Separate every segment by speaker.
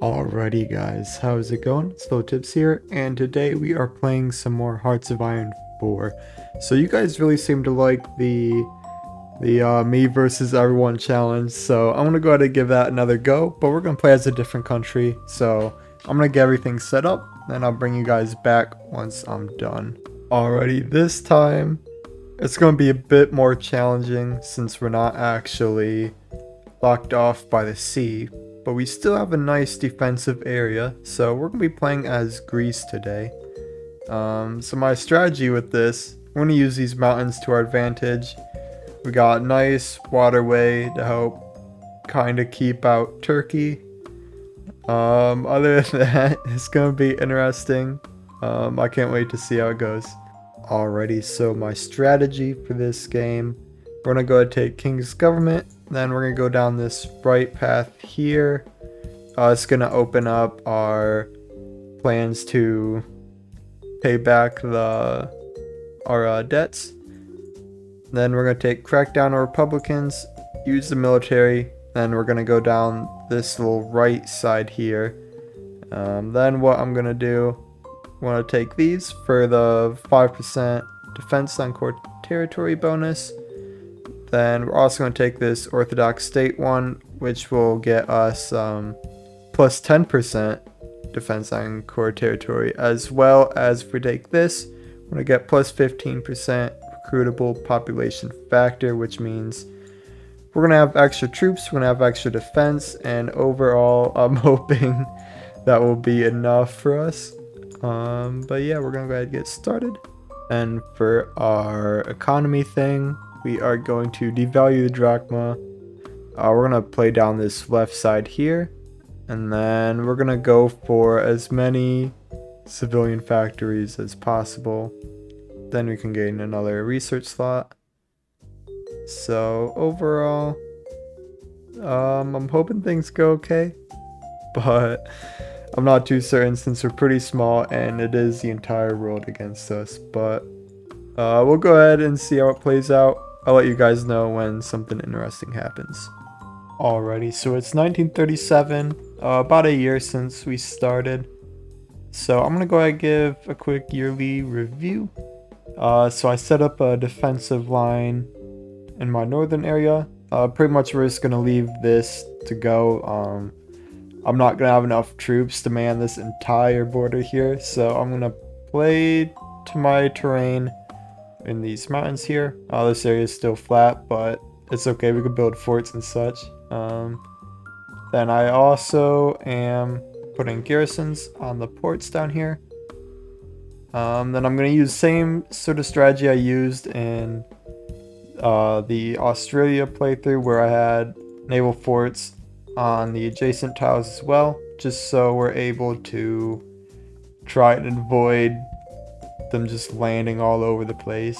Speaker 1: Alrighty guys, how's it going? Slow Tips here, and today we are playing some more Hearts of Iron 4. So you guys really seem to like the me versus everyone challenge, so I'm gonna go ahead and give that another go, but we're gonna play as a different country, so I'm gonna get everything set up, and I'll bring you guys back once I'm done. Alrighty, this time it's gonna be a bit more challenging since we're not actually locked off by the sea, but we still have a nice defensive area, so we're going to be playing as Greece today. So my strategy with this, we're going to use these mountains to our advantage. We got a nice waterway to help kind of keep out Turkey. Other than that, it's going to be interesting. I can't wait to see how it goes. Alrighty, so my strategy for this game, we're going to go ahead and take King's Government. Then we're going to go down this right path here. It's going to open up our plans to pay back our debts. Then we're going to crack down on Republicans, use the military. Then we're going to go down this little right side here. Then what I'm going to do, I want to take these for the 5% defense on core territory bonus. Then we're also going to take this Orthodox State one, which will get us plus 10% defense on core territory, as well as if we take this, we're going to get plus 15% recruitable population factor, which means we're going to have extra troops, we're going to have extra defense, and overall I'm hoping that will be enough for us. But yeah, we're going to go ahead and get started. And for our economy thing, we are going to devalue the drachma. We're going to play down this left side here. And then we're going to go for as many civilian factories as possible. Then we can gain another research slot. So overall, I'm hoping things go okay. But I'm not too certain since we're pretty small and it is the entire world against us. But we'll go ahead and see how it plays out. I'll let you guys know when something interesting happens. Alrighty, so it's 1937, about a year since we started. So I'm going to go ahead and give a quick yearly review. So I set up a defensive line in my northern area. Pretty much we're just going to leave this to go. I'm not going to have enough troops to man this entire border here. So I'm going to play to my terrain in these mountains here. This area is still flat, but it's okay, we can build forts and such. Then I also am putting garrisons on the ports down here. Then I'm going to use the same sort of strategy I used in the Australia playthrough, where I had naval forts on the adjacent tiles as well, just so we're able to try and avoid them just landing all over the place.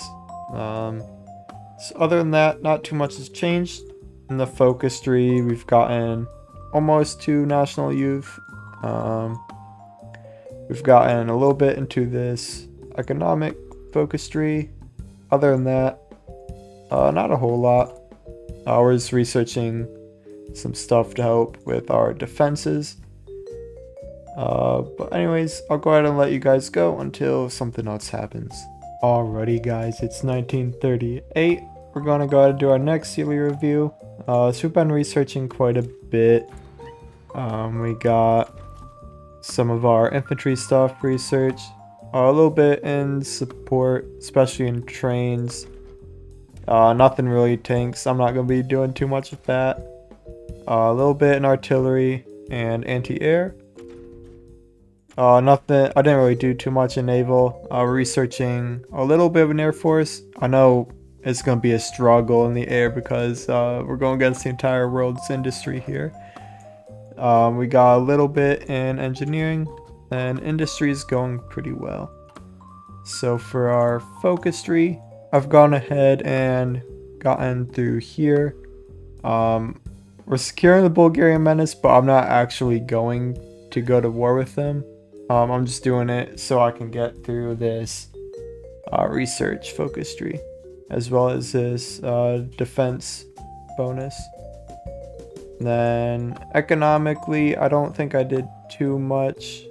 Speaker 1: So other than that, not too much has changed. In the focus tree, we've gotten almost to national youth. We've gotten a little bit into this economic focus tree. Other than that, not a whole lot. We're just researching some stuff to help with our defenses. But anyways, I'll go ahead and let you guys go until something else happens. Alrighty guys, it's 1938. We're going to go ahead and do our next yearly review. So we've been researching quite a bit. We got some of our infantry stuff researched. A little bit in support, especially in trains. Nothing really tanks. I'm not going to be doing too much of that. A little bit in artillery and anti-air. Nothing. I didn't really do too much in naval. We're researching a little bit of an air force. I know it's going to be a struggle in the air because we're going against the entire world's industry here. We got a little bit in engineering, and industry is going pretty well. So for our focus tree, I've gone ahead and gotten through here. We're securing the Bulgarian menace, but I'm not actually going to go to war with them. I'm just doing it so I can get through this research focus tree, as well as this defense bonus. Then economically, I don't think I did too much.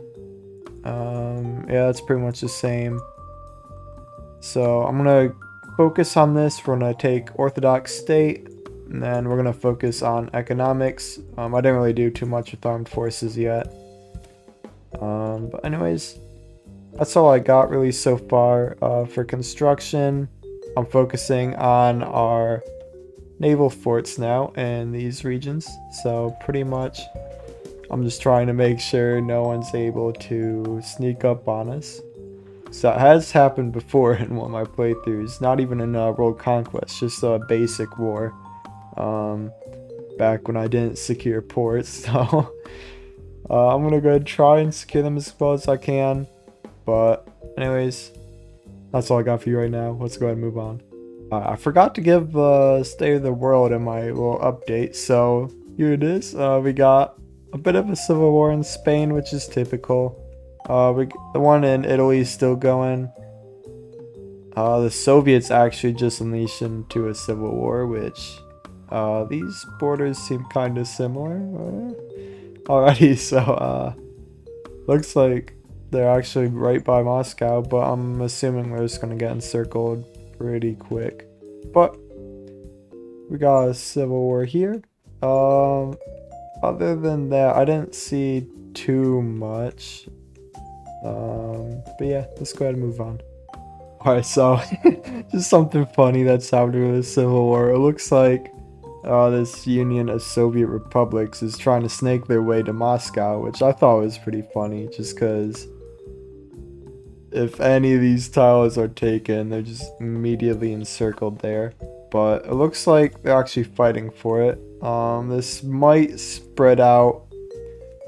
Speaker 1: Yeah, it's pretty much the same. So I'm gonna focus on this. We're gonna take Orthodox State, and then we're gonna focus on economics. I didn't really do too much with armed forces yet. But anyways, that's all I got really so far. For construction, I'm focusing on our naval forts now in these regions. So pretty much, I'm just trying to make sure no one's able to sneak up on us. So it has happened before in one of my playthroughs, not even in World Conquest, just a basic war. Back when I didn't secure ports, so I'm gonna go ahead and try and secure them as well as I can. But anyways, that's all I got for you right now. Let's go ahead and move on. I forgot to give the state of the world in my little update, so here it is. We got a bit of a civil war in Spain, which is typical. The one in Italy is still going. The Soviets actually just unleashed into a civil war, which these borders seem kind of similar. Alrighty, so looks like they're actually right by Moscow, but I'm assuming they're just gonna get encircled pretty quick. But we got a civil war here. Other than that, I didn't see too much. But yeah, let's go ahead and move on. Alright, so just something funny that's happening with the Civil War. It looks like this Union of Soviet Republics is trying to snake their way to Moscow, which I thought was pretty funny, just because if any of these tiles are taken, they're just immediately encircled there. But it looks like they're actually fighting for it. This might spread out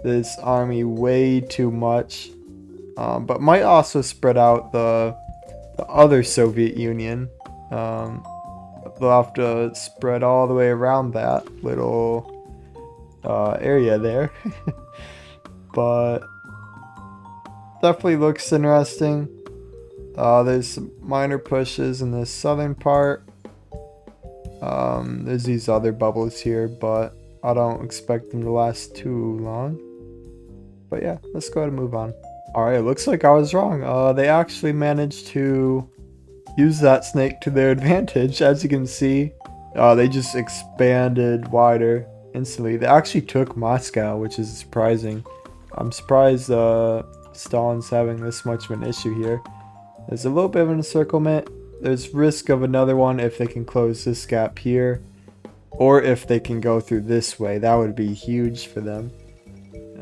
Speaker 1: this army way too much. But might also spread out the other Soviet Union. They'll have to spread all the way around that little area there. But definitely looks interesting. There's some minor pushes in the southern part. There's these other bubbles here, but I don't expect them to last too long. But yeah, let's go ahead and move on. Alright, it looks like I was wrong. They actually managed to use that snake to their advantage. As you can see, they just expanded wider instantly. They actually took Moscow, which is surprising. I'm surprised Stalin's having this much of an issue here. There's a little bit of an encirclement. There's risk of another one if they can close this gap here, or if they can go through this way. That would be huge for them.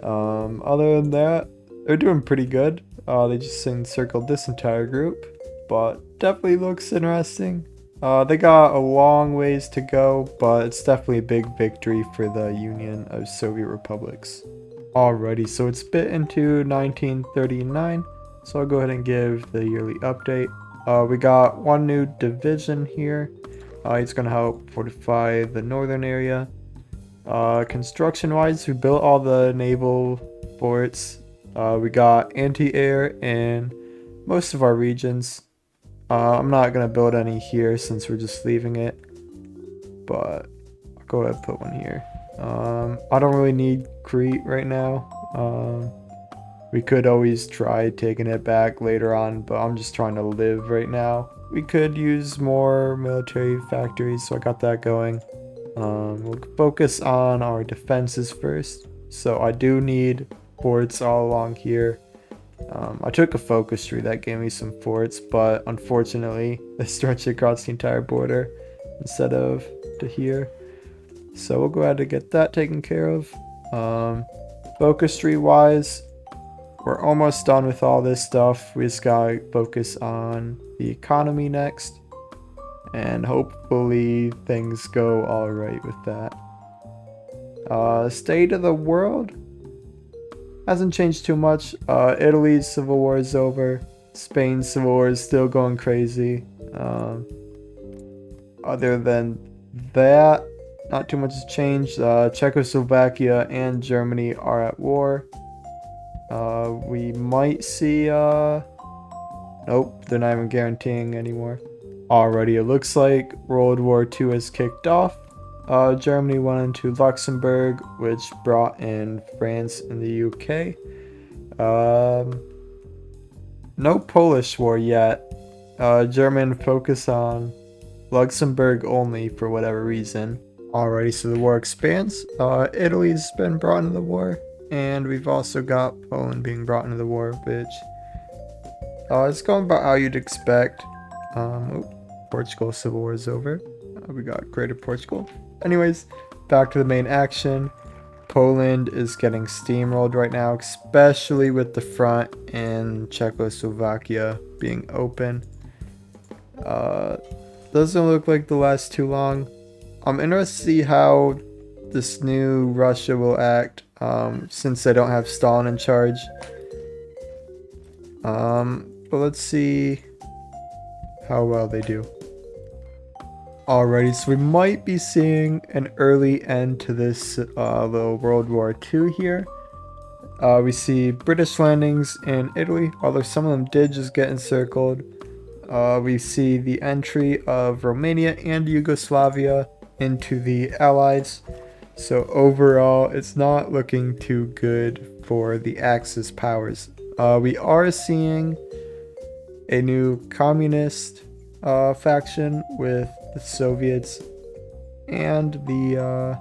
Speaker 1: Other than that, they're doing pretty good. They just encircled this entire group, but definitely looks interesting. They got a long ways to go, but it's definitely a big victory for the Union of Soviet Republics. Alrighty, so it's bit into 1939, so I'll go ahead and give the yearly update. We got one new division here. It's going to help fortify the northern area. Construction-wise, we built all the naval forts. We got anti-air in most of our regions. I'm not going to build any here since we're just leaving it, but I'll go ahead and put one here. I don't really need Crete right now. We could always try taking it back later on, but I'm just trying to live right now. We could use more military factories, so I got that going. We'll focus on our defenses first. So I do need forts all along here. I took a focus tree that gave me some forts, but unfortunately they stretched across the entire border instead of to here. So we'll go ahead and get that taken care of. Focus tree wise, we're almost done with all this stuff. We just gotta focus on the economy next, and hopefully things go alright with that. State of the world hasn't changed too much. Italy's civil war is over. Spain's civil war is still going crazy. Other than that, not too much has changed. Czechoslovakia and Germany are at war. We might see nope, they're not even guaranteeing anymore. Already, it looks like World War II has kicked off. Germany went into Luxembourg, which brought in France and the UK. No Polish war yet. German focus on Luxembourg only for whatever reason. Alrighty, so the war expands. Italy's been brought into the war, and we've also got Poland being brought into the war, which it's going about how you'd expect. Portugal Civil War is over. We got Greater Portugal. Anyways, back to the main action. Poland is getting steamrolled right now, especially with the front in Czechoslovakia being open. Doesn't look like the last too long. I'm interested to see how this new Russia will act, since they don't have Stalin in charge. But let's see how well they do. Alrighty, so we might be seeing an early end to this little World War II here. We see British landings in Italy, although some of them did just get encircled. We see the entry of Romania and Yugoslavia into the Allies. So overall, it's not looking too good for the Axis powers. We are seeing a new communist faction with the Soviets and the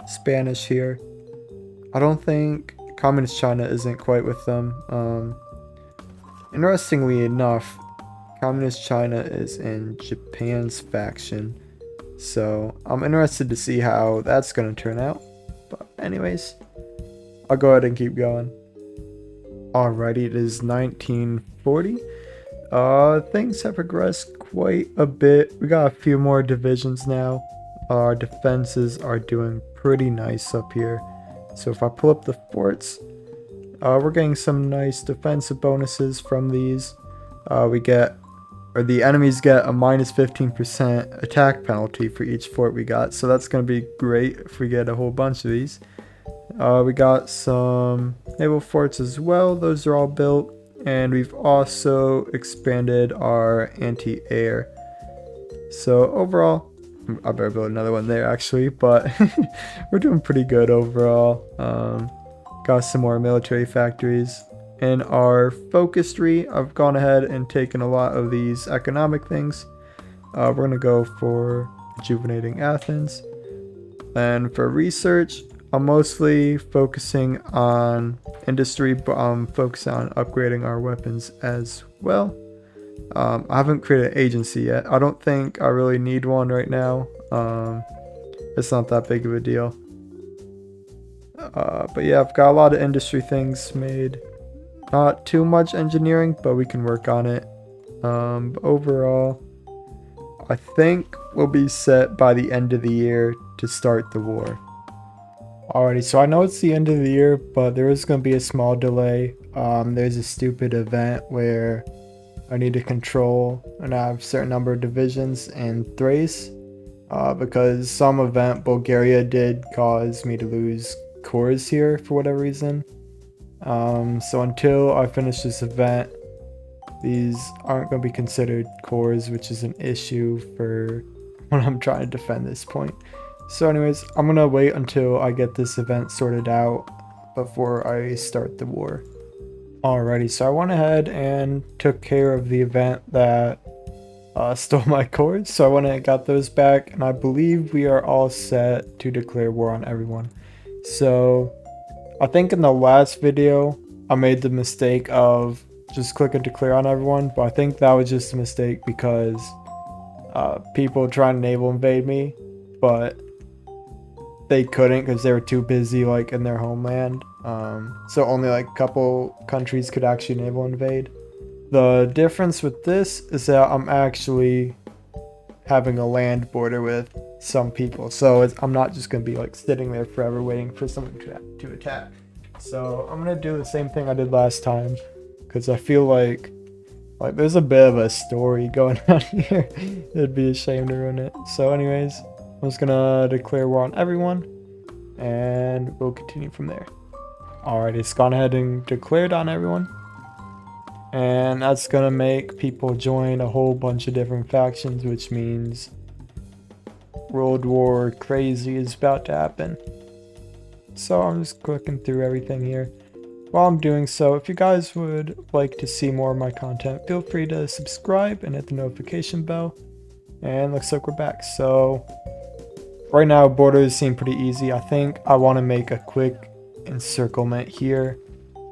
Speaker 1: Spanish here. I don't think Communist China isn't quite with them. Interestingly enough, Communist China is in Japan's faction, so I'm interested to see how that's going to turn out. But anyways, I'll go ahead and keep going. Alrighty, it is 1940. Things have progressed quite a bit. We got a few more divisions now. Our defenses are doing pretty nice up here. So if I pull up the forts, we're getting some nice defensive bonuses from these. The enemies get a minus 15% attack penalty for each fort we got. So that's going to be great if we get a whole bunch of these. We got some naval forts as well. Those are all built. And we've also expanded our anti-air. So overall, I better build another one there actually, but we're doing pretty good overall. Got some more military factories. In our focus tree, I've gone ahead and taken a lot of these economic things. We're going to go for rejuvenating Athens. And for research, I'm mostly focusing on industry, but I'm focusing on upgrading our weapons as well. I haven't created an agency yet. I don't think I really need one right now. It's not that big of a deal. But yeah, I've got a lot of industry things made. Not too much engineering, but we can work on it. But overall, I think we'll be set by the end of the year to start the war. Alrighty, so I know it's the end of the year, but there is going to be a small delay. There's a stupid event where I need to control and have a certain number of divisions in Thrace, because some event Bulgaria did cause me to lose cores here for whatever reason. So until I finish this event, these aren't going to be considered cores, which is an issue for when I'm trying to defend this point. So anyways, I'm going to wait until I get this event sorted out before I start the war. Alrighty, so I went ahead and took care of the event that stole my cores. So I went and got those back, and I believe we are all set to declare war on everyone. So I think in the last video, I made the mistake of just clicking declare on everyone, but I think that was just a mistake because people trying to naval invade me, but they couldn't because they were too busy like in their homeland. So only like a couple countries could actually naval invade. The difference with this is that I'm actually having a land border with some people, so I'm not just gonna be like sitting there forever waiting for someone to attack. So I'm gonna do the same thing I did last time, because I feel like there's a bit of a story going on here. It'd be a shame to ruin it. So anyways, I'm just gonna declare war on everyone, and we'll continue from there. Alright, it's gone ahead and declared on everyone, and that's gonna make people join a whole bunch of different factions, which means World War crazy is about to happen. So I'm just clicking through everything here. While I'm doing so, if you guys would like to see more of my content, feel free to subscribe and hit the notification bell. And looks like we're back. So right now borders seem pretty easy. I think I want to make a quick encirclement here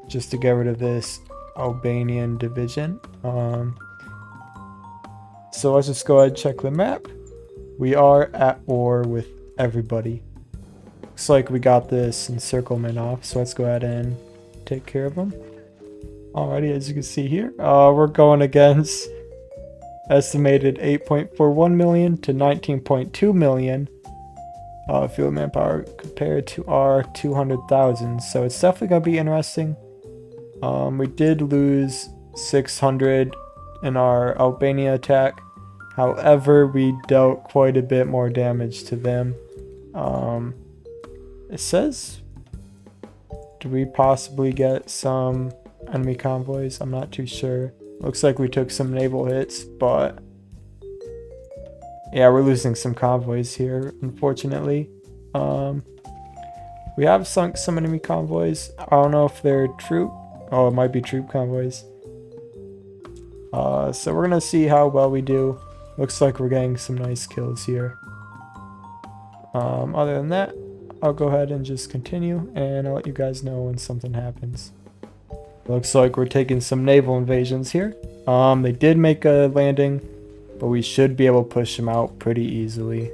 Speaker 1: just to get rid of this Albanian division. So let's just go ahead and check the map. We are at war with everybody. Looks like we got this encirclement off, so let's go ahead and take care of them. Alrighty, as you can see here, we're going against estimated 8.41 million to 19.2 million field manpower compared to our 200,000. So it's definitely going to be interesting. We did lose 600 in our Albania attack. However, we dealt quite a bit more damage to them. It says, do we possibly get some enemy convoys? I'm not too sure. Looks like we took some naval hits, but yeah, we're losing some convoys here, unfortunately. We have sunk some enemy convoys. I don't know if they're troop. Oh, it might be troop convoys. So we're gonna see how well we do. Looks like we're getting some nice kills here. Other than that, I'll go ahead and just continue, and I'll let you guys know when something happens. Looks like we're taking some naval invasions here. They did make a landing, but we should be able to push them out pretty easily.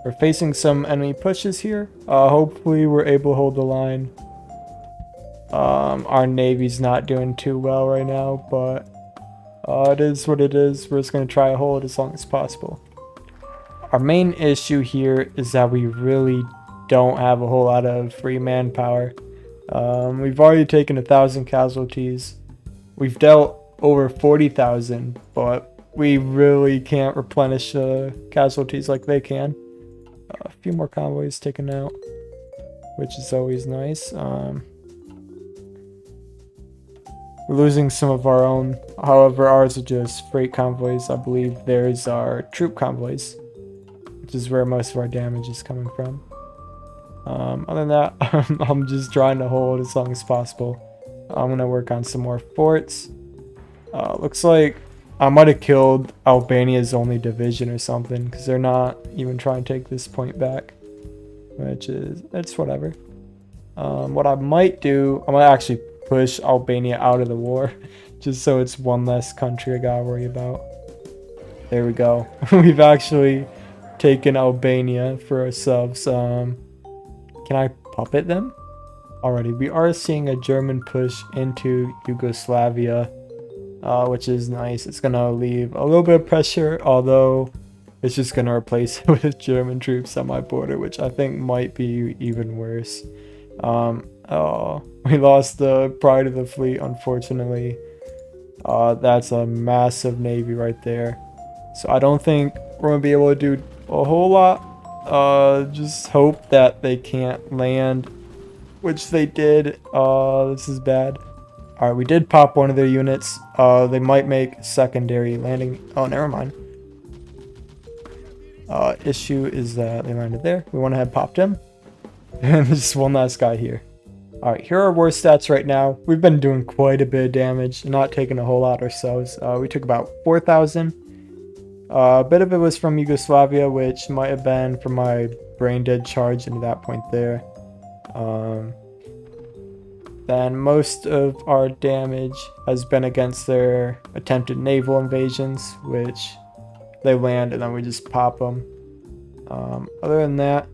Speaker 1: We're facing some enemy pushes here. Hopefully we're able to hold the line. Our navy's not doing too well right now, but it is what it is. We're just going to try to hold as long as possible. Our main issue here is that we really don't have a whole lot of free manpower. We've already taken 1,000 casualties. We've dealt over 40,000, but we really can't replenish casualties like they can. A few more convoys taken out, which is always nice. We're losing some of our own. However, ours are just freight convoys. I believe theirs are troop convoys, which is where most of our damage is coming from. Other than that, I'm just trying to hold as long as possible. I'm going to work on some more forts. Looks like I might have killed Albania's only division or something, because they're not even trying to take this point back, which is, it's whatever. What I might do, I might actually push Albania out of the war, just so it's one less country I gotta worry about. There we go. We've actually taken Albania for ourselves. Can I puppet them? Alrighty, we are seeing a German push into Yugoslavia, which is nice. It's gonna leave a little bit of pressure, although it's just gonna replace it with German troops on my border, which I think might be even worse. Oh, we lost the pride of the fleet, unfortunately. That's a massive navy right there. So I don't think we're gonna be able to do a whole lot. Just hope that they can't land, which they did. This is bad. Alright, we did pop one of their units. They might make secondary landing. Oh, never mind. Issue is that they landed there. We went ahead and popped him. And there's one last guy here. Alright, here are war stats right now. We've been doing quite a bit of damage, not taking a whole lot ourselves. We took about 4,000. A bit of it was from Yugoslavia, which might have been from my brain dead charge into that point there. Then most of our damage has been against their attempted naval invasions, which they land and then we just pop them. Other than that,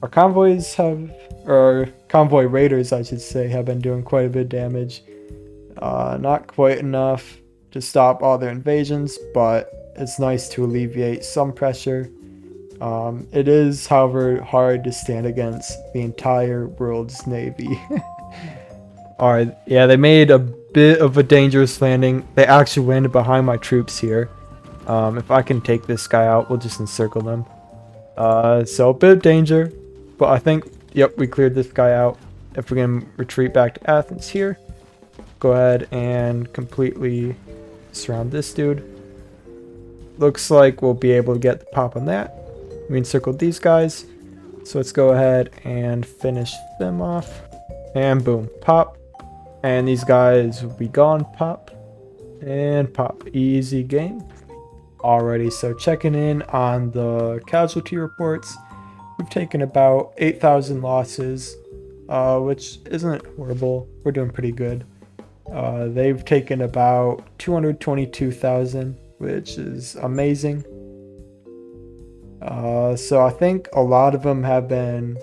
Speaker 1: our convoys have, or convoy raiders I should say, have been doing quite a bit of damage. Not quite enough to stop all their invasions, but it's nice to alleviate some pressure. It is, however, hard to stand against the entire world's navy. Alright, yeah, they made a bit of a dangerous landing. They actually landed behind my troops here. If I can take this guy out, we'll just encircle them. So a bit of danger, but I think, yep, we cleared this guy out. If we can retreat back to Athens here, go ahead and completely surround this dude. Looks like we'll be able to get the pop on that. We encircled these guys. So let's go ahead and finish them off. And boom, pop. And these guys will be gone, pop. And pop. Easy game. Alrighty, so checking in on the casualty reports. We've taken about 8,000 losses, which isn't horrible. We're doing pretty good. They've taken about 222,000, which is amazing. So I think a lot of them have been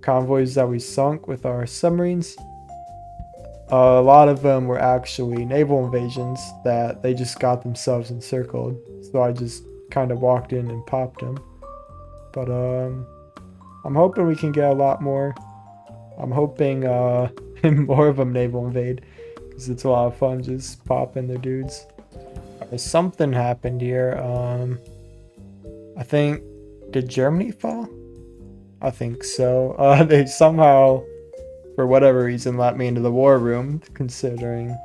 Speaker 1: convoys that we sunk with our submarines. A lot of them were actually naval invasions that they just got themselves encircled. So I just kind of walked in and popped them. But I'm hoping we can get a lot more. I'm hoping more of them naval invade, because it's a lot of fun just popping their dudes. Something happened here. I think, did Germany fall? I think so. They somehow, for whatever reason, let me into the war room, considering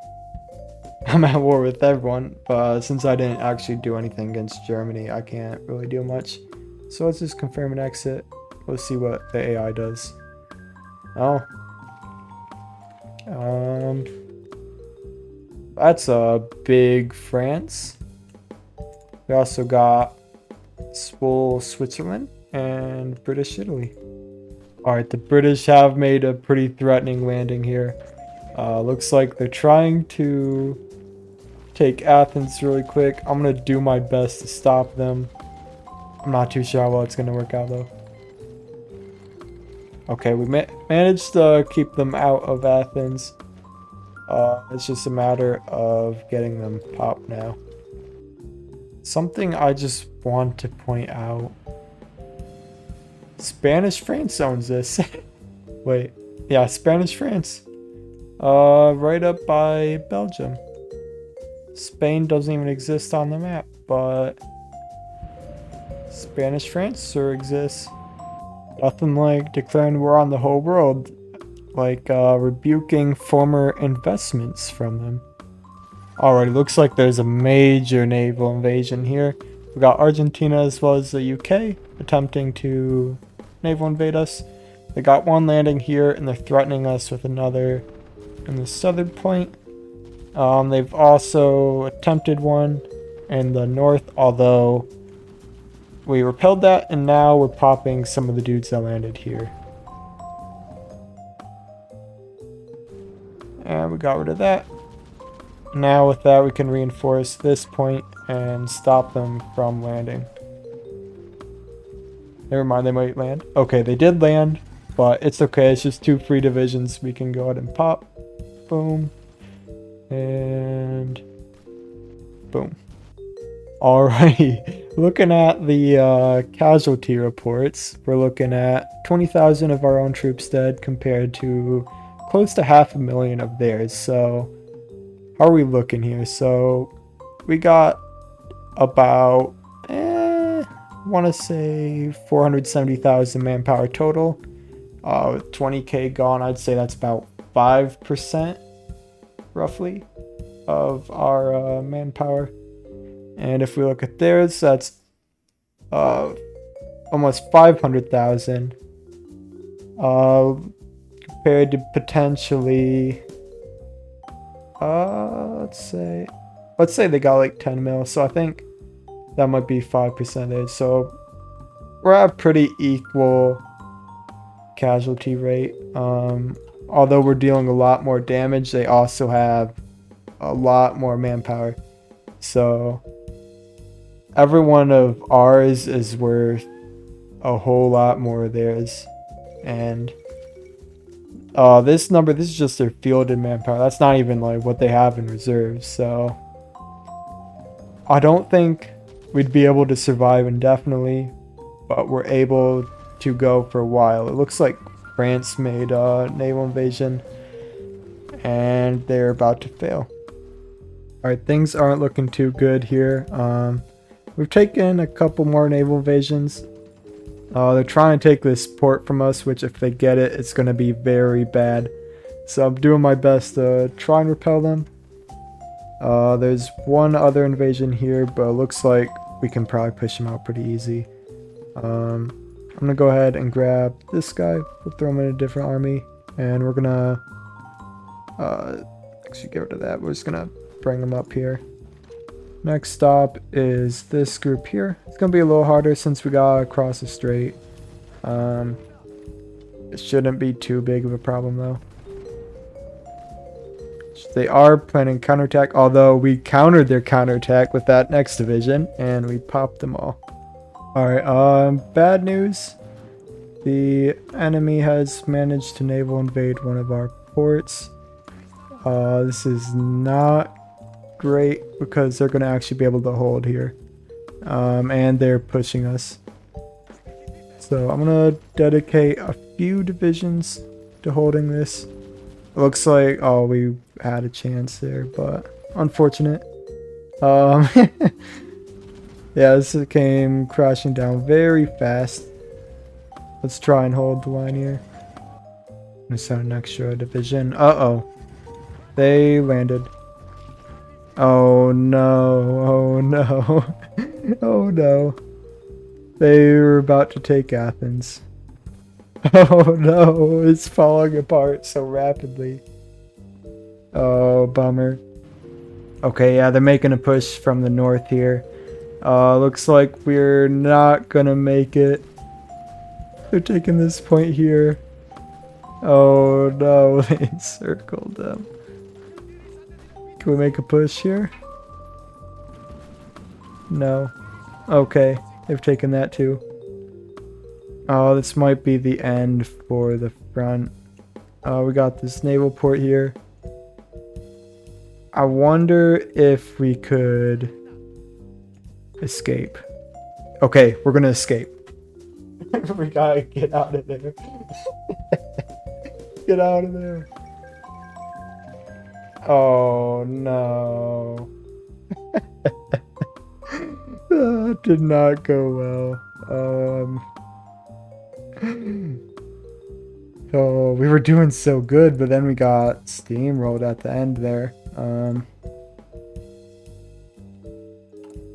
Speaker 1: I'm at war with everyone. But since I didn't actually do anything against Germany, I can't really do much. So let's just confirm an exit. Let's see what the AI does. Oh. That's a big France. We also got Swole Switzerland and British Italy. Alright, the British have made a pretty threatening landing here. Looks like they're trying to take Athens really quick. I'm gonna do my best to stop them. I'm not too sure how well it's gonna work out though. Okay, we managed to keep them out of Athens. It's just a matter of getting them popped now. Something I just want to point out. Spanish France owns this. Wait, yeah, Spanish France. Right up by Belgium. Spain doesn't even exist on the map, but Spanish France sure exists. Nothing like declaring war on the whole world, like rebuking former investments from them. Alright, looks like there's a major naval invasion here. We got Argentina as well as the UK attempting to naval invade us. They got one landing here and they're threatening us with another in the southern point. They've also attempted one in the north, although we repelled that, and now we're popping some of the dudes that landed here. And we got rid of that. Now with that we can reinforce this point and stop them from landing. Never mind, they might land. Okay, they did land, but it's okay. It's just 2 free divisions. We can go ahead and pop. Boom. And boom. Alrighty, looking at the casualty reports, we're looking at 20,000 of our own troops dead compared to close to 500,000 of theirs. So how are we looking here? So we got about, I want to say 470,000 manpower total. With 20k gone, I'd say that's about 5% roughly of our manpower. And if we look at theirs, that's almost 500,000 compared to potentially let's say they got like 10 mil, so I think that might be 5%. So we're at a pretty equal casualty rate. Although we're dealing a lot more damage, they also have a lot more manpower. So every one of ours is worth a whole lot more of theirs. And this is just their fielded manpower. That's not even like what they have in reserves. So I don't think we'd be able to survive indefinitely, but we're able to go for a while. It looks like France made a naval invasion and they're about to fail. Alright, things aren't looking too good here. We've taken a couple more naval invasions. They're trying to take this port from us, which if they get it, it's going to be very bad. So I'm doing my best to try and repel them. There's one other invasion here, but it looks like we can probably push them out pretty easy. I'm gonna go ahead and grab this guy. We'll throw him in a different army, and we're gonna actually get rid of that. We're just gonna bring him up here. Next stop is this group here. It's gonna be a little harder since we gotta cross the strait. It shouldn't be too big of a problem though. They are planning counterattack, although we countered their counterattack with that next division, and we popped them all. Alright, bad news. The enemy has managed to naval invade one of our ports. This is not great because they're going to actually be able to hold here. And they're pushing us. So I'm going to dedicate a few divisions to holding this. It looks like, oh, we had a chance there, but unfortunate. Yeah, this came crashing down very fast. Let's try and hold the line here. I'm gonna send an extra division. Uh-oh. They landed. Oh no, oh no. Oh no. They were about to take Athens. Oh no, it's falling apart so rapidly. Oh, bummer. Okay, yeah, they're making a push from the north here. Looks like we're not gonna make it. They're taking this point here. Oh no, they encircled them. Can we make a push here? No. Okay, they've taken that too. Oh, this might be the end for the front. We got this naval port here. I wonder if we could escape. Okay, we're gonna escape. We gotta get out of there. Get out of there. Oh no. That did not go well. Oh, we were doing so good, but then we got steamrolled at the end there.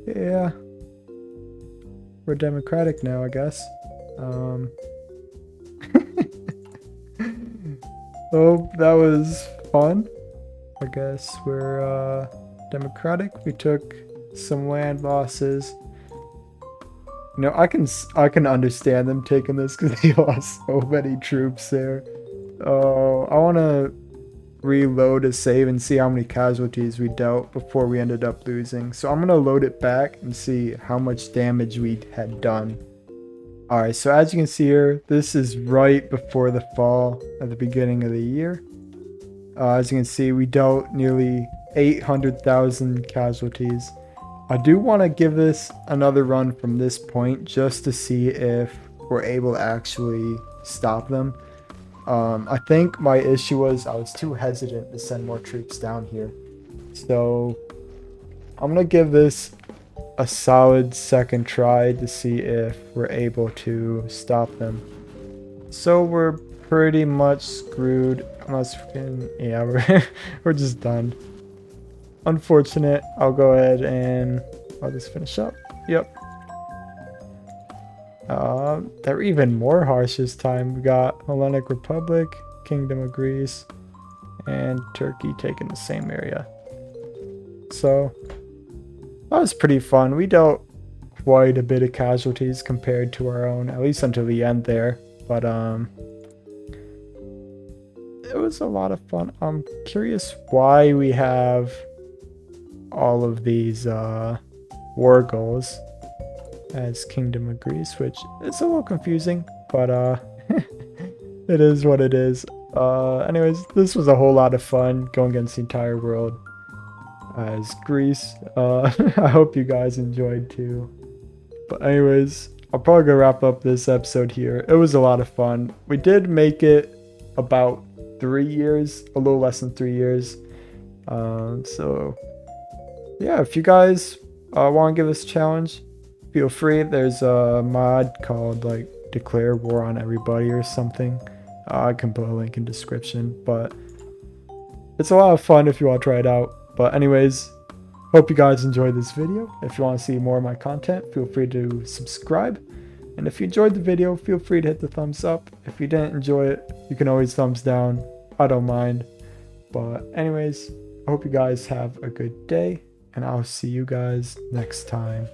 Speaker 1: Yeah. We're democratic now, I guess. Oh, that was fun. I guess we're democratic. We took some land losses. You know, I can understand them taking this because they lost so many troops there. Oh, I want to reload a save and see how many casualties we dealt before we ended up losing. So I'm gonna load it back and see how much damage we had done. Alright, so as you can see here, this is right before the fall at the beginning of the year. As you can see, we dealt nearly 800,000 casualties. I do want to give this another run from this point just to see if we're able to actually stop them. I think my issue was I was too hesitant to send more troops down here. So I'm going to give this a solid second try to see if we're able to stop them. So we're pretty much screwed unless we can, yeah, we're just done. Unfortunate. I'll go ahead and I'll just finish up. Yep. They're even more harsh this time. We got Hellenic Republic, Kingdom of Greece, and Turkey taking the same area. So that was pretty fun. We dealt quite a bit of casualties compared to our own, at least until the end there. But it was a lot of fun. I'm curious why we have all of these war goals as Kingdom of Greece, which is a little confusing, but it is what it is. Anyways, this was a whole lot of fun going against the entire world as Greece. I hope you guys enjoyed too. But anyways, I'll probably go wrap up this episode here. It was a lot of fun. We did make it about 3 years, a little less than 3 years. So yeah, if you guys want to give us a challenge, feel free. There's a mod called like Declare War on Everybody or something. I can put a link in description, but it's a lot of fun if you want to try it out. But anyways, hope you guys enjoyed this video. If you want to see more of my content, feel free to subscribe. And if you enjoyed the video, feel free to hit the thumbs up. If you didn't enjoy it, you can always thumbs down. I don't mind. But anyways, I hope you guys have a good day, and I'll see you guys next time.